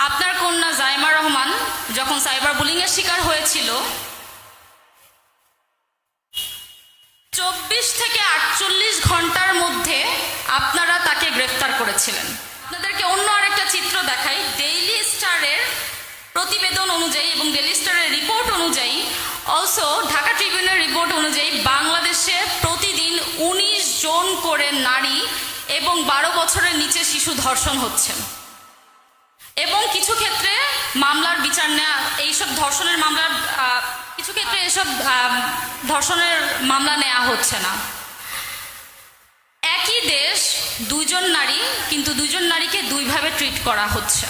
আপনার কন্যা জাইমা রহমান যখন সাইবার বুলিংয়ের শিকার হয়েছিল 24 থেকে 48 ঘন্টার মধ্যে আপনারা তাকে গ্রেফতার করেছিলেন। আপনাদেরকে অন্য আরেকটা চিত্র দেখাই। ডেইলি স্টারের প্রতিবেদন অনুযায়ী এবং ডেইলি স্টারের রিপোর্ট অনুযায়ী, অলসো ঢাকা ট্রিবিউনের রিপোর্ট অনুযায়ী বাংলাদেশে প্রতিদিন 19 জন করে নারী এবং 12 বছরের নিচে শিশু ধর্ষণ হচ্ছে এবং কিছু ক্ষেত্রে মামলার বিচার নেওয়া, এইসব ধর্ষণের মামলার কিছু ক্ষেত্রে এসব ধর্ষণের মামলা নেওয়া হচ্ছে না। একই দেশ, দুইজন নারী, কিন্তু দুইজন নারীকে দুইভাবে ট্রিট করা হচ্ছে।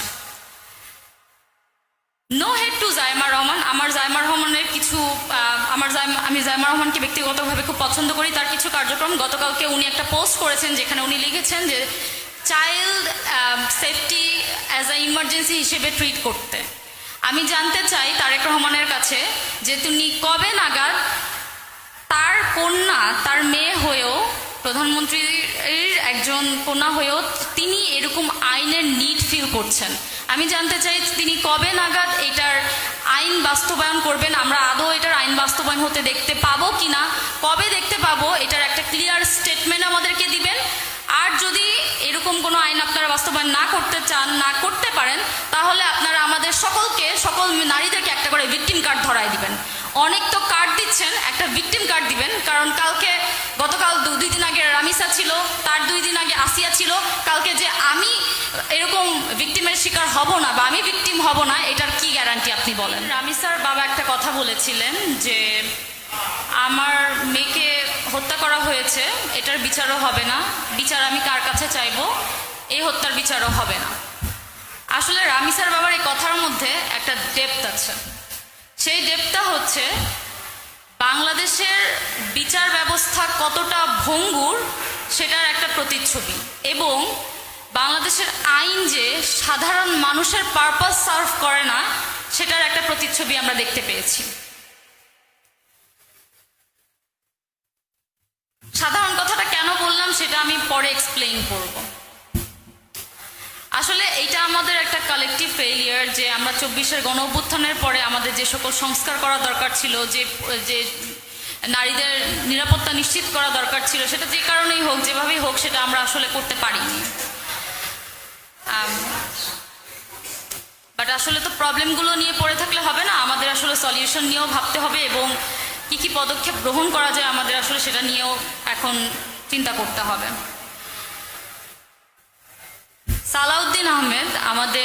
No head to Zaima Rahman. আমার জাইমা রহমানের কিছু আমি জাইমা রহমানকে ব্যক্তিগতভাবে খুব পছন্দ করি। তার কিছু কার্যক্রম, গতকালকে উনি একটা পোস্ট করেছেন যেখানে উনি লিখেছেন যে child safety as a emergency হিসেবে ট্রিট করতে। আমি জানতে চাই তারেক রহমানের কাছে যে তিনি কবে নাগাদ তার কন্যা, তার মেয়ে হয়েও, প্রধানমন্ত্রীর একজন কন্যা হয়েও তিনি এরকম আইনের নিড ফিল করছেন। আমি জানতে চাই তিনি কবে নাগাদ এটার আইন বাস্তবায়ন করবেন, আমরা আদৌ এটার আইন বাস্তবায়ন হতে দেখতে পাবো কিনা, কবে দেখতে পাবো, এটার একটা ক্লিয়ার স্টেটমেন্ট আমাদেরকে দিবেন। আর যদি এরকম কোনো আইন আপনারা বাস্তবায়ন না করতে চান, না করতে পারেন, তাহলে আপনারা আমাদের সকল নারীদেরকে একটা করে ভিকটিম কার্ড ধরায় দিবেন। অনেক তো কার্ড দিচ্ছেন, একটা ভিকটিম কার্ড দিবেন। কারণ গতকাল 2 দিন আগে রামিসা ছিল, তার 2 দিন আগে আসিয়া ছিল। কালকে যে আমি এরকম ভিকটিমের শিকার হব না বা আমি ভিকটিম হব না, এটার কি গ্যারান্টি আপনি বলেন? রামিসার বাবা একটা কথা বলেছিলেন যে আমার মেয়েকে হত্যা করা হয়েছে, এটার বিচারও হবে না, বিচার আমি কার কাছে চাইবো, এই হত্যার বিচারও হবে না। আসলে রামিসার বাবার এই কথার মধ্যে একটা ডেপথ আছে। সেই ডেপথটা হচ্ছে বাংলাদেশের বিচার ব্যবস্থা কতটা ভঙ্গুর সেটার একটা প্রতিচ্ছবি, এবং বাংলাদেশের আইন যে সাধারণ মানুষের পারপাস সার্ভ করে না সেটার একটা প্রতিচ্ছবি আমরা দেখতে পেয়েছি। সাধারণ কথাটা কেন বললাম সেটা আমি পরে এক্সপ্লেইন করব। আসলে এটা আমাদের একটা কালেকটিভ ফেইলিয়ার যে আমরা 24-এর গণ অভ্যুত্থানের পরে আমাদের যে সকল সংস্কার করা দরকার ছিল, যে নারীদের নিরাপত্তা নিশ্চিত করা দরকার ছিল, সেটা যে কারণেই হোক, যেভাবেই হোক, সেটা আমরা আসলে করতে পারিনি। বাট আসলে তো প্রবলেমগুলো নিয়ে পড়ে থাকলে হবে না, আমাদের আসলে সলিউশন নিয়েও ভাবতে হবে এবং কি কি পদক্ষেপ গ্রহণ করা যায় আমাদের আসলে সেটা নিয়েও এখন চিন্তা করতে হবে। সালাউদ্দিন আহমেদ আমাদের